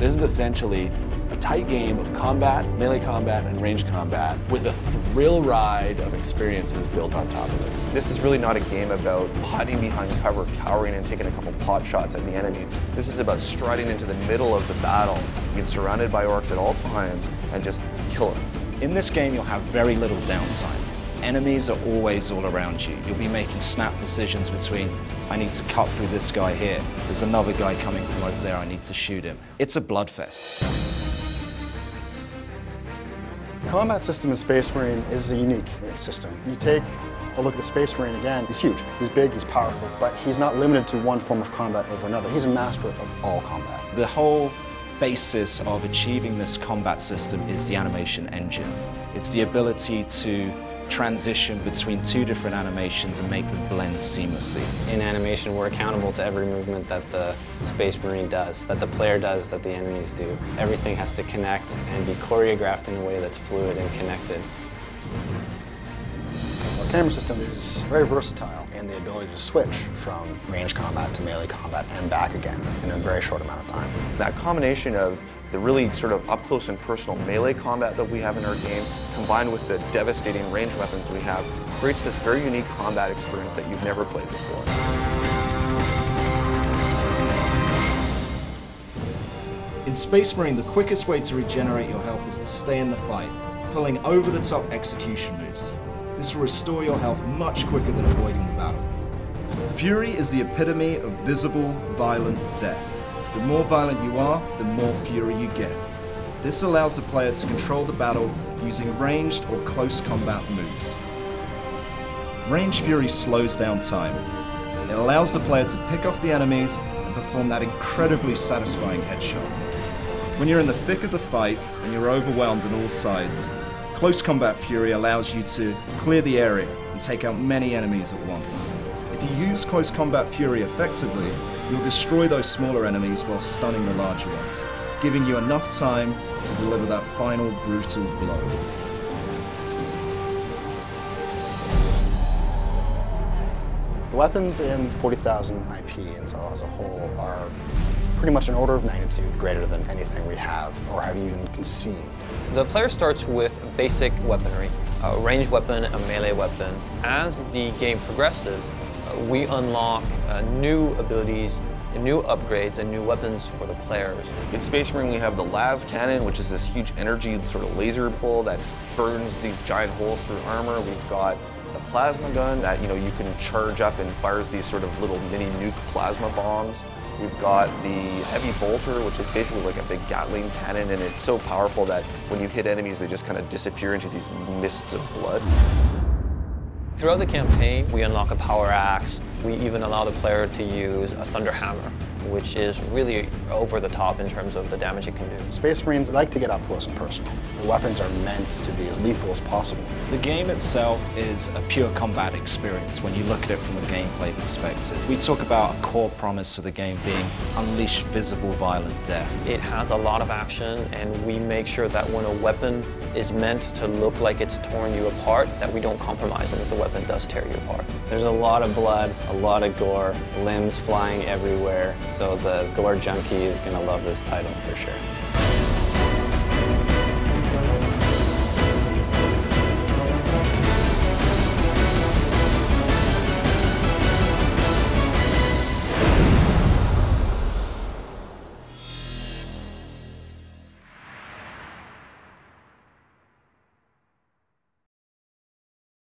This is essentially a tight game of combat, melee combat, and range combat with a thrill ride of experiences built on top of it. This is really not a game about hiding behind cover, cowering and taking a couple pot shots at the enemies. This is about striding into the middle of the battle, being surrounded by orcs at all times, and just kill them. In this game, you'll have very little downtime. Enemies are always all around you. You'll be making snap decisions between, I need to cut through this guy here. There's another guy coming from over there, I need to shoot him. It's a bloodfest. The combat system in Space Marine is a unique system. You take a look at the Space Marine again, he's huge, he's big, he's powerful, but he's not limited to one form of combat over another. He's a master of all combat. The whole basis of achieving this combat system is the animation engine. It's the ability to transition between two different animations and make them blend seamlessly. In animation, we're accountable to every movement that the Space Marine does, that the player does, that the enemies do. Everything has to connect and be choreographed in a way that's fluid and connected. Our camera system is very versatile in the ability to switch from range combat to melee combat and back again in a very short amount of time. That combination of the really sort of up-close and personal melee combat that we have in our game, combined with the devastating range weapons we have, creates this very unique combat experience that you've never played before. In Space Marine, the quickest way to regenerate your health is to stay in the fight, pulling over-the-top execution moves. This will restore your health much quicker than avoiding the battle. Fury is the epitome of visible, violent death. The more violent you are, the more fury you get. This allows the player to control the battle using ranged or close combat moves. Range Fury slows down time. It allows the player to pick off the enemies and perform that incredibly satisfying headshot. When you're in the thick of the fight and you're overwhelmed on all sides, Close Combat Fury allows you to clear the area and take out many enemies at once. If you use Close Combat Fury effectively, you'll destroy those smaller enemies while stunning the larger ones, giving you enough time to deliver that final brutal blow. The weapons in 40,000 IP as a whole are pretty much an order of magnitude greater than anything we have or have even conceived. The player starts with basic weaponry, a ranged weapon, a melee weapon. As the game progresses, we unlock new abilities, new upgrades, and new weapons for the players. In Space Marine, we have the las cannon, which is this huge energy sort of laser full that burns these giant holes through armor. We've got the plasma gun that you can charge up and fires these sort of little mini nuke plasma bombs. We've got the heavy bolter, which is basically like a big Gatling cannon, and it's so powerful that when you hit enemies, they just kind of disappear into these mists of blood. Throughout the campaign, we unlock a power axe. We even allow the player to use a thunder hammer, which is really over the top in terms of the damage it can do. Space Marines like to get up close and personal. The weapons are meant to be as lethal as possible. The game itself is a pure combat experience when you look at it from a gameplay perspective. We talk about a core promise of the game being unleash visible, violent death. It has a lot of action, and we make sure that when a weapon is meant to look like it's torn you apart, that we don't compromise and that the weapon does tear you apart. There's a lot of blood, a lot of gore, limbs flying everywhere, so the gore junkie is going to love this title for sure.